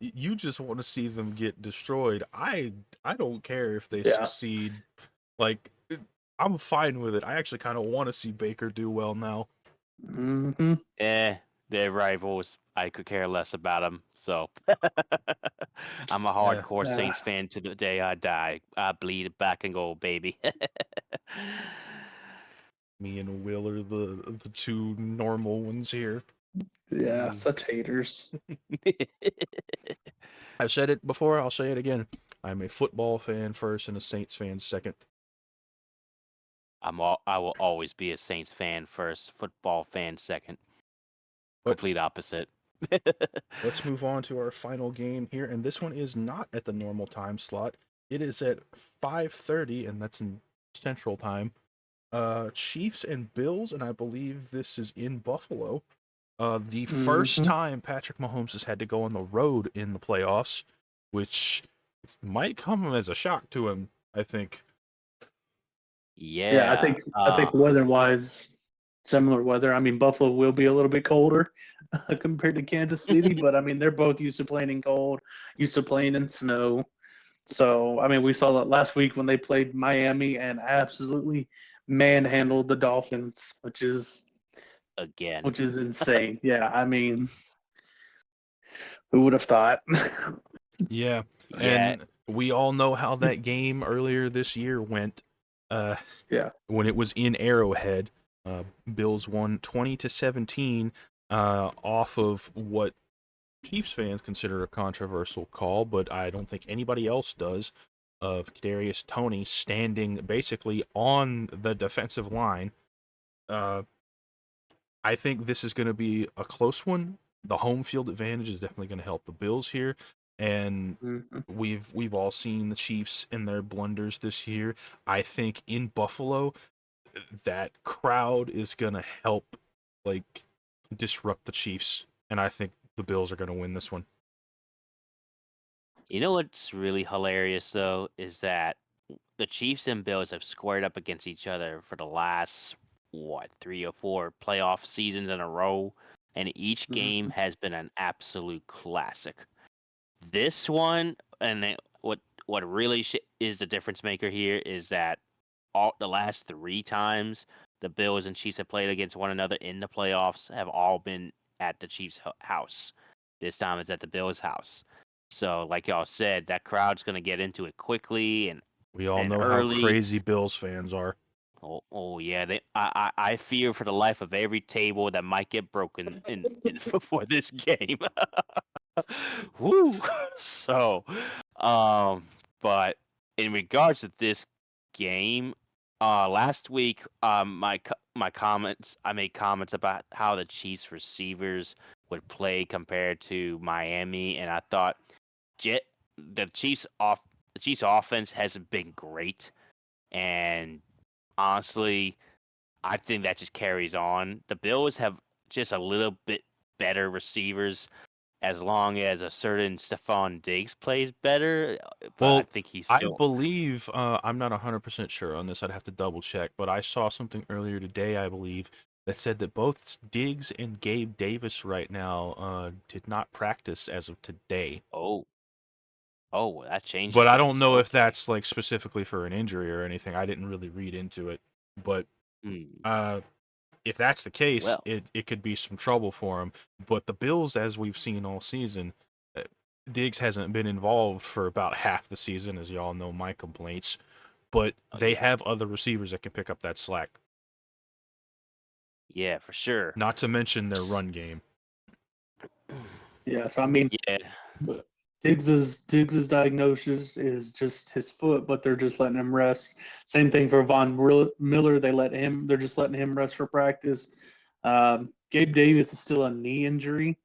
S1: You just want to see them get destroyed. I don't care if they
S3: Yeah.
S1: succeed. Like, I'm fine with it. I actually kind of want to see Baker do well now.
S3: Mm-hmm.
S2: They're rivals. I could care less about them. So I'm a
S1: Yeah.
S2: hardcore
S3: Yeah.
S2: Saints fan to the day I die. I bleed back and gold, baby.
S1: Me and Will are the two normal ones here.
S3: Yeah,
S1: Mm.
S3: such haters.
S1: I've said it before, I'll say it again. I'm a football fan first and a Saints fan second.
S2: I will always be a Saints fan first, football fan second.
S1: But
S2: Complete opposite.
S1: let's move on to our final game here, and this one is not at the normal time slot. It is at 5:30, and that's in Central Time. Chiefs and Bills, and I believe this is in Buffalo. The first
S3: Mm-hmm.
S1: time Patrick Mahomes has had to go on the road in the playoffs, which might come as a shock to him, I think.
S3: Yeah,
S2: Yeah.
S3: I think weather-wise, similar weather. I mean, Buffalo will be a little bit colder compared to Kansas City, but I mean, they're both used to playing in cold, used to playing in snow. So, I mean, we saw that last week when they played Miami and absolutely manhandled the Dolphins,
S2: Again.
S3: which is insane. Yeah, I mean, who would have thought?
S1: Yeah,
S2: Yeah.
S1: and we all know how that game earlier this year went. Uh,
S3: Yeah.
S1: when it was in Arrowhead, Bills won 20-17 off of what Chiefs fans consider a controversial call, but I don't think anybody else does. Of Kadarius Toney standing basically on the defensive line. I think this is going to be a close one. The home field advantage is definitely going to help the Bills here, and
S3: Mhm.
S1: we've all seen the Chiefs and their blunders this year. I think in Buffalo, that crowd is going to help like disrupt the Chiefs, and I think the Bills are going to win this one.
S2: You know what's really hilarious though is that the Chiefs and Bills have squared up against each other for the last 3 or 4 playoff seasons in a row, and each game
S3: Mhm.
S2: has been an absolute classic. This one, what really is the difference maker here is that all the last 3 times the Bills and Chiefs have played against one another in the playoffs have all been at the Chiefs' house. This time it's at the Bills' house. So, like y'all said, that crowd's going to get into it quickly
S1: We all
S2: and
S1: know how
S2: early.
S1: crazy Bills fans are.
S2: Oh yeah, I fear for the life of every table that might get broken in before this game. Woo! So, um, but in regards to this game, last week, my comments, I made comments about how the Chiefs receivers would play compared to Miami, and I thought, Jet, the the Chiefs offense hasn't been great, and honestly, I think that just carries on. The Bills have just a little bit better receivers as long as a certain Stephon Diggs plays better, but I
S1: Well,
S2: think he's
S1: I
S2: still.
S1: believe I'm not 100% sure on this. I'd have to double check, but I saw something earlier today, I believe, that said that both Diggs and Gabe Davis right now did not practice as of today.
S2: Oh, Oh, well, that changes
S1: But I don't
S2: things.
S1: know if
S2: Okay.
S1: that's like specifically for an injury or anything. I didn't really read into it. But
S2: Hmm.
S1: uh, if that's the case,
S2: Well,
S1: it could be some trouble for him. But the Bills, as we've seen all season, uh, Diggs hasn't been involved for about half the season, as y'all know my complaints. But
S2: oh
S1: they
S2: yeah,
S1: have other receivers that can pick up that slack.
S2: yeah, for sure.
S1: Not to mention their run game.
S3: Yeah, so I mean,
S2: Yeah,
S3: but Diggs's diagnosis is just his foot, but they're just letting him rest. Same thing for Miller. They're just letting him rest for practice. Gabe Davis is still a knee injury.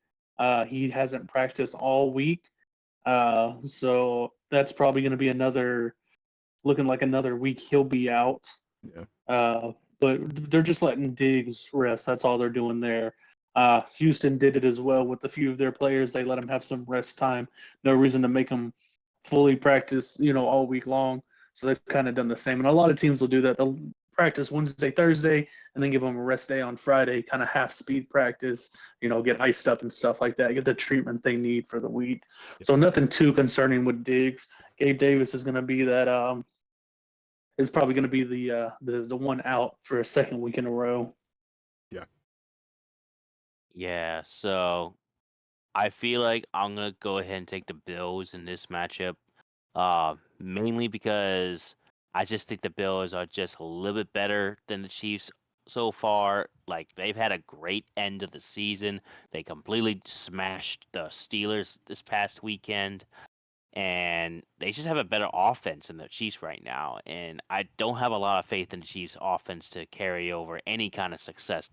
S3: He hasn't practiced all week. So that's probably going to be looking like another week he'll be out.
S1: Yeah.
S3: But they're just letting Diggs rest. That's all they're doing there. Houston did it as well with a few of their players. They let them have some rest time. No reason to make them fully practice, all week long. So they've kind of done the same. And a lot of teams will do that. They'll practice Wednesday, Thursday, and then give them a rest day on Friday, kind of half speed practice, get iced up and stuff like that, get the treatment they need for the week. So nothing too concerning with Diggs. Gabe Davis is going to be that is probably going to be the one out for a second week in a row.
S1: Yeah.
S2: yeah. So I feel like I'm gonna go ahead and take the Bills in this matchup. Mainly because I just think the Bills are just a little bit better than the Chiefs so far. Like they've had a great end of the season. They completely smashed the Steelers this past weekend, and they just have a better offense than the Chiefs right now. And I don't have a lot of faith in the Chiefs' offense to carry over any kind of success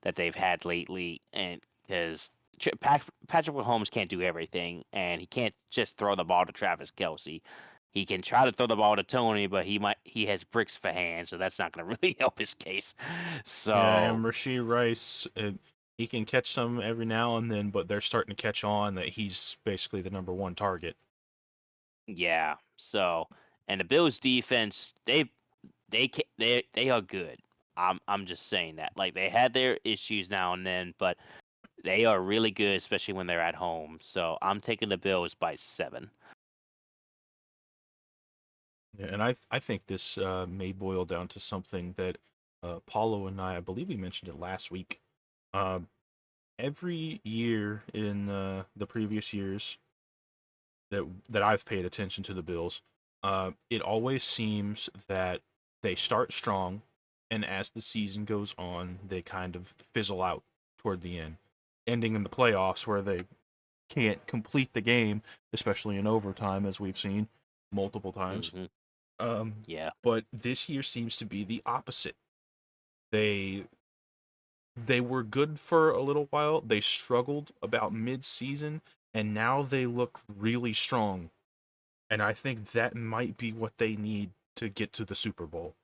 S2: that they've had lately, and because Patrick Mahomes can't do everything, and he can't just throw the ball to Travis Kelsey. He can try to throw the ball to Tony, but he has bricks for hands, so that's not going to really help his case.
S1: Yeah,
S2: So
S1: and Rasheed Rice, he can catch some every now and then, but they're starting to catch on that he's basically the number one target.
S2: yeah, and the Bills' defense, they are good. I'm just saying that. Like they had their issues now and then, but they are really good, especially when they're at home. So I'm taking the Bills by 7.
S1: Yeah, and I think this may boil down to something that Paulo and I believe we mentioned it last week. Uh, every year in the previous years that I've paid attention to the Bills, it always seems that they start strong, and as the season goes on, they kind of fizzle out toward the end, ending in the playoffs where they can't complete the game, especially in overtime, as we've seen multiple times.
S2: Hmm.
S1: Um,
S2: Yeah.
S1: but this year seems to be the opposite. They they were good for a little while. They struggled about mid-season, and now they look really strong. And I think that might be what they need to get to the Super Bowl.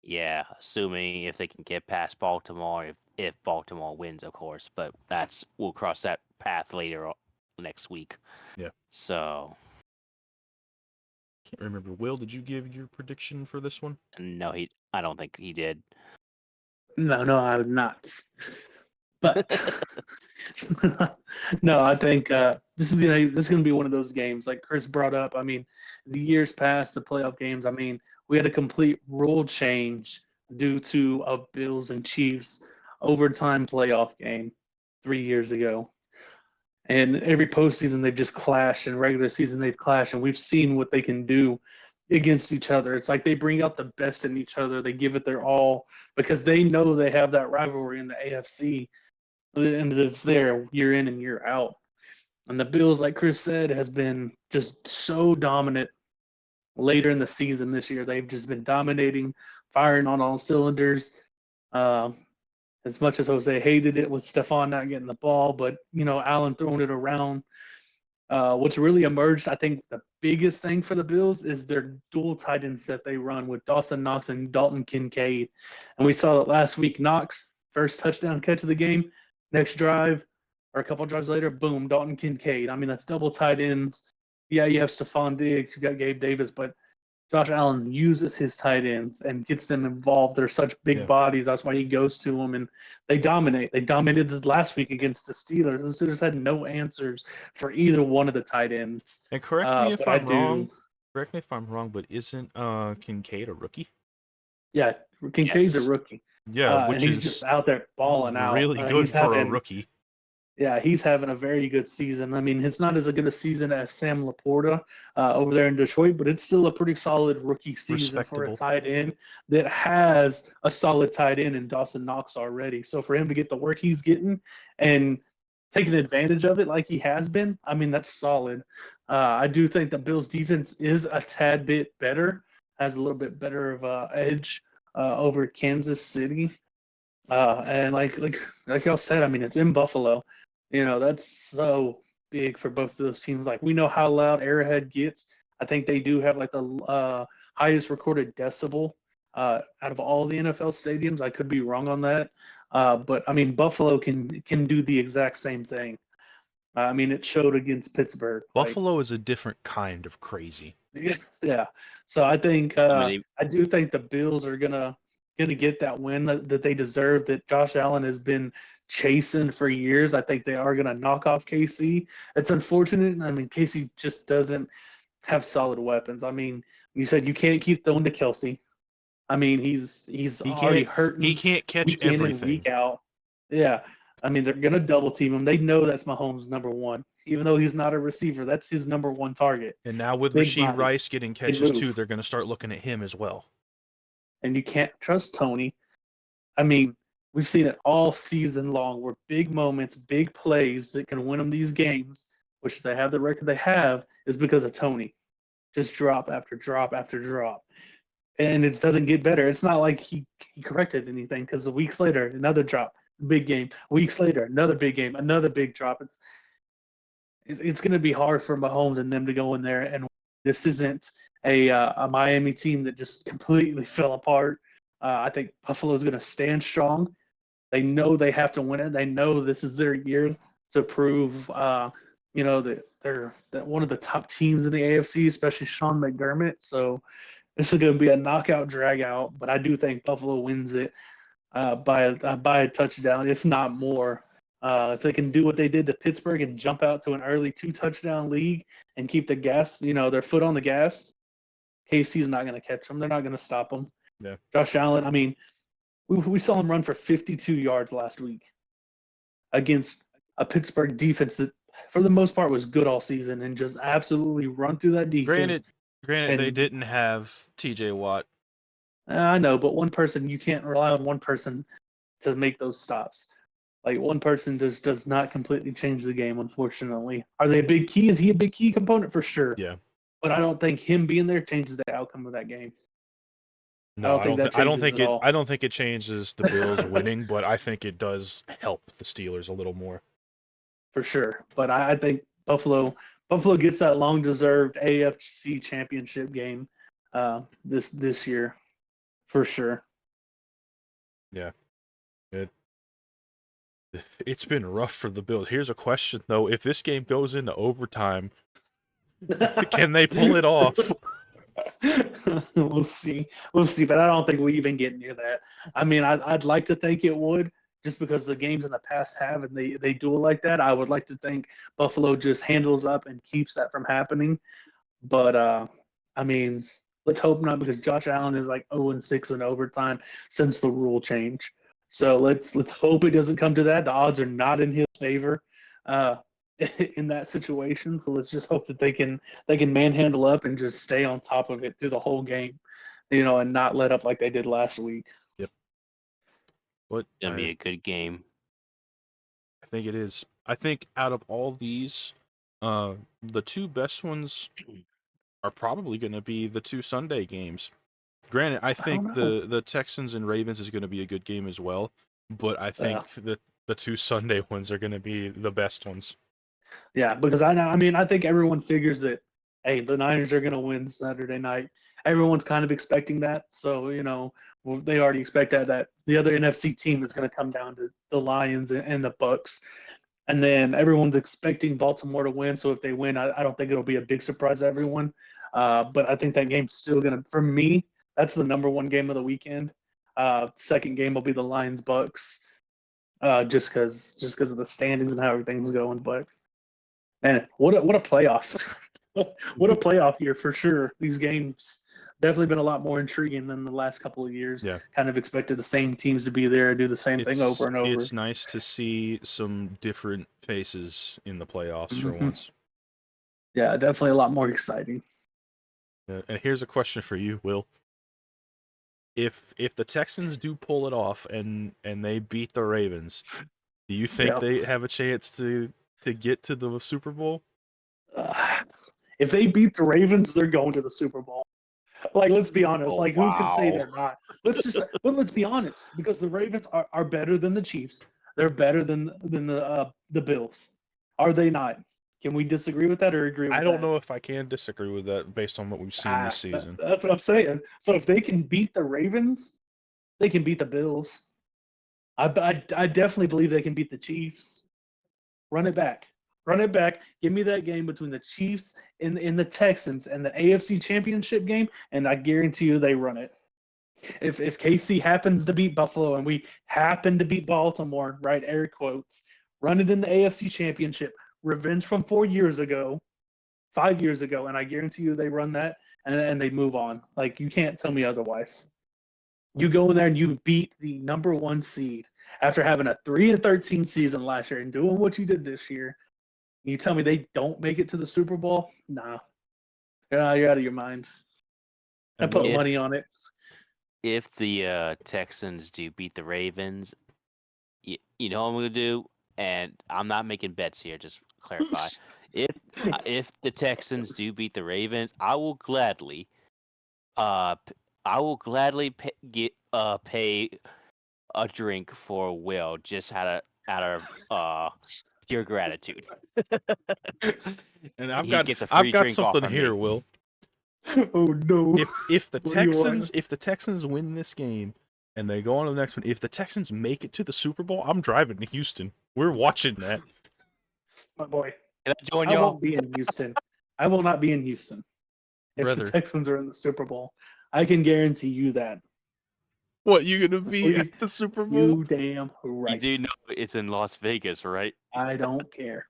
S2: Yeah, assuming if they can get past Baltimore, if Baltimore wins, of course. But we'll cross that path later next week.
S1: Yeah.
S2: So
S1: Can't remember. Will, did you give your prediction for this one?
S2: no, I don't think he did.
S3: No, I'm not. But no, I think this is gonna be one of those games like Chris brought up. I mean, the years past the playoff games. I mean, we had a complete rule change due to a Bills and Chiefs overtime playoff game 3 years ago. And every postseason they've just clashed, and regular season they've clashed, and we've seen what they can do against each other. It's like they bring out the best in each other. They give it their all because they know they have that rivalry in the AFC, and it's there year in and year out. And the Bills, like Chris said, has been just so dominant later in the season this year. They've just been dominating, firing on all cylinders. Uh, as much as Jose hated it with Stephon not getting the ball, but Allen throwing it around. What's really emerged, I think, the biggest thing for the Bills is their dual tight ends that they run with Dawson Knox and Dalton Kincaid. And we saw it last week. Knox first touchdown catch of the game. Next drive, or a couple drives later, boom, Dalton Kincaid. I mean, that's double tight ends. Yeah, you have Stephon Diggs, you got Gabe Davis, but Josh Allen uses his tight ends and gets them involved. They're such big bodies. That's why he goes to them, and they dominate. They dominated last week against the Steelers. The Steelers had no answers for either one of the tight ends.
S1: And correct me if
S3: but
S1: I'm wrong. Correct me if I'm wrong, but isn't Kincaid a rookie?
S3: Yeah, Kincaid's a rookie.
S1: Yeah,
S3: and
S1: which
S3: he's
S1: is
S3: just out there balling out.
S1: really good for a rookie.
S3: Yeah, he's having a very good season. I mean, it's not as good a season as Sam Laporta over there in Detroit, but it's still a pretty solid rookie season for a tight end that has a solid tight end in Dawson Knox already. So for him to get the work he's getting and taking advantage of it like he has been, I mean, that's solid. I do think the Bills' defense is a tad bit better, has a little bit better of an edge over Kansas City. And like y'all said, I mean, it's in Buffalo. That's so big for both of those teams. Like, we know how loud Arrowhead gets. I think they do have like the highest recorded decibel out of all the NFL stadiums. I could be wrong on that, but I mean, Buffalo can do the exact same thing. I mean, it showed against Pittsburgh.
S1: Buffalo is a different kind of crazy.
S3: Yeah. So I think I do think the Bills are gonna get that win that they deserve, that Josh Allen has been chasing for years. I think they are gonna knock off KC. It's unfortunate. I mean, KC just doesn't have solid weapons. I mean, you said you can't keep throwing to Kelsey. I mean, he's already hurting.
S1: He can't catch
S3: week in
S1: everything.
S3: And week out. Yeah. I mean, they're going to double team him. They know that's Mahomes' number one. Even though he's not a receiver, that's his number one target.
S1: And now with Rashee Rice getting catches too, they're going to start looking at him as well.
S3: And you can't trust Tony. I mean, we've seen it all season long where big moments, big plays that can win them these games, which they have the record they have, is because of Tony. Just drop after drop after drop. And it doesn't get better. It's not like he corrected anything, because weeks later, another drop. Big game. Weeks later, another big game, another big drop. It's going to be hard for Mahomes and them to go in there. And this isn't a Miami team that just completely fell apart. I think Buffalo's going to stand strong. They know they have to win it. They know this is their year to prove, that they're one of the top teams in the AFC, especially Sean McDermott. So this is going to be a knockout, drag out. But I do think Buffalo wins it. By a touchdown, if not more. If they can do what they did to Pittsburgh and jump out to an early 2-touchdown lead and keep the gas, their foot on the gas, KC is not going to catch them. They're not going to stop them.
S1: Yeah.
S3: Josh Allen, I mean, we saw him run for 52 yards last week against a Pittsburgh defense that, for the most part, was good all season, and just absolutely run through that defense.
S1: Granted, they didn't have T.J. Watt.
S3: I know, but one person, you can't rely on one person to make those stops. Like, one person just does not completely change the game, unfortunately. Are they a big key? Is he a big key component? For sure.
S1: Yeah.
S3: But I don't think him being there changes the outcome of that game.
S1: No, I don't think it changes the Bills winning, but I think it does help the Steelers a little more.
S3: For sure. But I think Buffalo gets that long-deserved AFC championship game this year. For sure.
S1: Yeah. It's been rough for the Bills. Here's a question, though. If this game goes into overtime, can they pull it off?
S3: We'll see. But I don't think we even get near that. I mean, I'd like to think it would, just because the games in the past have, and they do it like that. I would like to think Buffalo just handles up and keeps that from happening. But, I mean, let's hope not, because Josh Allen is like 0-6 in overtime since the rule change. So let's hope it doesn't come to that. The odds are not in his favor in that situation. So let's just hope that they can manhandle up and just stay on top of it through the whole game, and not let up like they did last week.
S1: Yep.
S2: It's gonna be a good game.
S1: I think it is. I think out of all these, the two best ones are probably going to be the two Sunday games. Granted, I think the Texans and Ravens is going to be a good game as well, but I think that the two Sunday ones are going to be the best ones.
S3: Yeah, because I think everyone figures that, hey, the Niners are going to win Saturday night. Everyone's kind of expecting that, so they already expect that the other NFC team is going to come down to the Lions and the Bucks. And then everyone's expecting Baltimore to win, so if they win, I don't think it'll be a big surprise to everyone. But I think that game's still gonna, for me, that's the number one game of the weekend. Second game will be the Lions Bucks, just because of the standings and how everything's going. But man, what a playoff! What a playoff year for sure. These games definitely been a lot more intriguing than the last couple of years.
S1: Yeah.
S3: Kind of expected the same teams to be there and do the same thing over and over.
S1: It's nice to see some different faces in the playoffs for
S3: Mhm.
S1: once.
S3: Yeah, definitely a lot more exciting.
S1: And here's a question for you, Will. If the Texans do pull it off and they beat the Ravens, do you think
S3: Yeah.
S1: they have a chance to get to the Super Bowl?
S3: If they beat the Ravens, they're going to the Super Bowl. Like, let's be honest.
S2: Oh,
S3: Like, who can say
S2: wow.
S3: they're not? Let's be honest, because the Ravens are better than the Chiefs. They're better than the Bills. Are they not? Can we disagree with that or agree with that?
S1: I don't know if I can disagree with that based on what we've seen this season.
S3: That's what I'm saying. So if they can beat the Ravens, they can beat the Bills. I definitely believe they can beat the Chiefs. Run it back. Run it back. Give me that game between the Chiefs and the Texans and the AFC Championship game, and I guarantee you they run it. If KC happens to beat Buffalo and we happen to beat Baltimore, right? Air quotes. Run it in the AFC Championship. Revenge from 4 years ago, 5 years ago, and I guarantee you they run that and they move on. Like, you can't tell me otherwise. You go in there and you beat the number one seed after having a 3-13 season last year and doing what you did this year. You tell me they don't make it to the Super Bowl? Nah. You're out of your mind. I
S1: And
S3: put
S1: Will,
S3: money on it.
S2: If the Texans do beat the Ravens, you know what I'm gonna do, and I'm not making bets here. Just clarify. If the Texans do beat the Ravens, I will gladly pay a drink for Will just out of pure gratitude.
S1: and I've
S2: He
S1: got
S2: gets a free drink off
S1: something
S2: from
S1: here,
S2: me.
S1: Will.
S3: Oh no.
S1: If the
S3: What do you want?
S1: Texans win this game and they go on to the next one, if the Texans make it to the Super Bowl, I'm driving to Houston. We're watching that.
S3: My boy.
S2: Can I join
S3: I
S2: y'all?
S3: won't be in Houston. I will not be in Houston if
S1: Brother.
S3: the Texans are in the Super Bowl. I can guarantee you that.
S1: What, you gonna be
S3: You-
S1: at the Super Bowl?
S3: You damn
S2: You
S3: right.
S2: do know it's in Las Vegas, right?
S3: I don't care.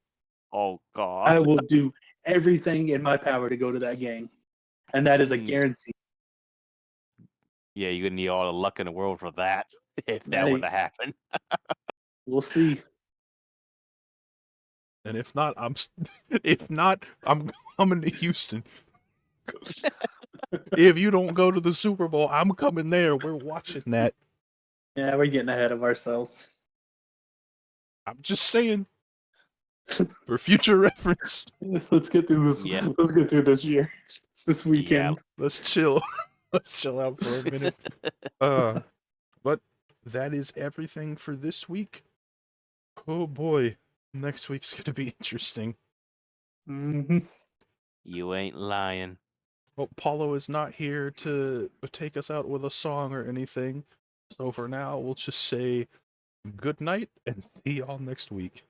S2: Oh
S3: I
S2: God.
S3: will do everything in my power to go to that game. And that is a guarantee.
S2: Yeah, you're gonna need all the luck in the world for that. If that were
S3: Hey.
S2: to happen.
S3: We'll see.
S1: And if not, I'm coming to Houston. If you don't go to the Super Bowl, I'm coming there. We're watching that.
S3: Yeah, we're getting ahead of ourselves.
S1: I'm just saying. For future reference.
S3: Let's get through this.
S2: Yeah.
S3: Let's get through this year, this weekend.
S1: Let's chill. Let's chill out for a minute. But that is everything for this week. Oh boy, next week's gonna be interesting.
S3: Mm-hmm.
S2: You ain't lying.
S1: Well, Paulo is not here to take us out with a song or anything. So for now, we'll just say good night and see y'all next week.